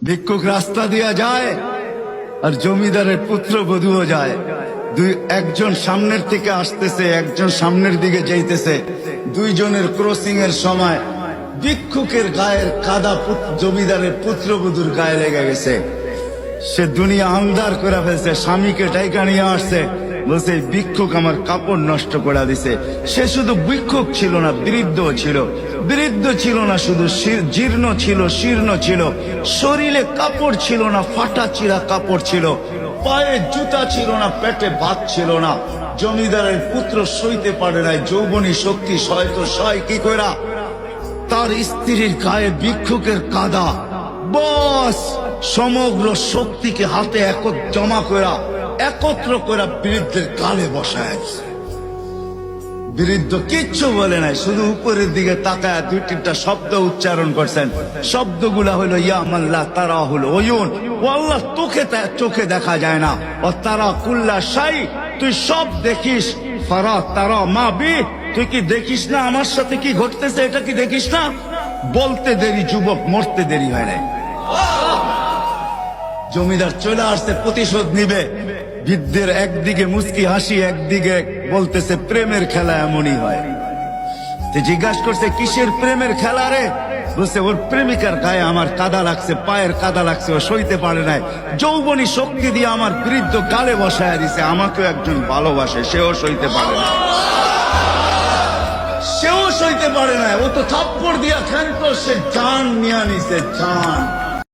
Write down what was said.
ভিক্ষুক রাস্তা দিয়া যায় আর জমিদারের পুত্রবধূও যায়। একজন সামনের থেকে আসতেছে, একজন সামনের দিকে যাইতেছে। দুইজনের ক্রসিং এর সময় ভিক্ষুকের গায়ের কাদা জমিদারের পুত্রবধূর গায়ে লেগে গেছে। সে দুনিয়া আন্ধার করে ফেলছে, স্বামীকে ডাইকা নিয়ে আসছে, বলছে ভিক্ষুক আমার কাপড় নষ্ট করে দিছে। সে শুধু ভিক্ষুক ছিল না, বৃদ্ধ ছিল। বৃদ্ধ ছিল না শুধু, জীর্ণ ছিল, শীর্ণ ছিল। শরীরে কাপড় ছিল না, ফাটা চিরা কাপড় ছিল। পায়ে জুতা ছিল না, পেটে ভাত ছিল না। জমিদারের পুত্র সইতে পারে নাই, যৌবনী শক্তি সয় তো সয় কি কইরা তার স্ত্রীর গায়ে ভিক্ষুকের কাদা। বস সমগ্র শক্তিকে হাতে জমা করা, একত্র করা বৃদ্ধের গালে বসায়। বৃদ্ধ কিচ্ছু বলে নাই, শুধু উপরের দিকে তাকায় দুই তিনটা শব্দ উচ্চারণ করছেন। শব্দগুলা হলো ইয়া মাল্লাহ তারা হলো ওয়ুন, ও আল্লাহ চোখে দেখা যায় না। ও তারা কুল্লা শাই, তুই সব দেখিস। ফারা তারা মা বি, তুই কি দেখিস না আমার সাথে কি ঘটতেছে? এটা কি দেখিস না? বলতে দেরি যুবক, মরতে দেরি হয় না। জমিদার চলে আসছে, প্রতিশোধ নিবে। বৃদ্ধের একদিকে মুস্কি হাসি, একদিকে বলতেছে প্রেমের খেলা এমনই হয়। জিজ্ঞাসা করছে কিসের প্রেমের খেলা রে? বলছে ওর প্রেমিকার গায়ে আমার কাদা লাগছে, পায়ের কাদা লাগছে, ও সইতে পারে নাই। যৌবনী শক্তি দিয়ে আমার বৃদ্ধ গালে বসায় দিছে। আমাকেও একজন ভালোবাসে, সেও সইতে পারে না, সেও সইতে পারে না। ও তো থাপ্পড় দিয়া ক্ষান্ত, সে জান নিয়ে নিছে, জান।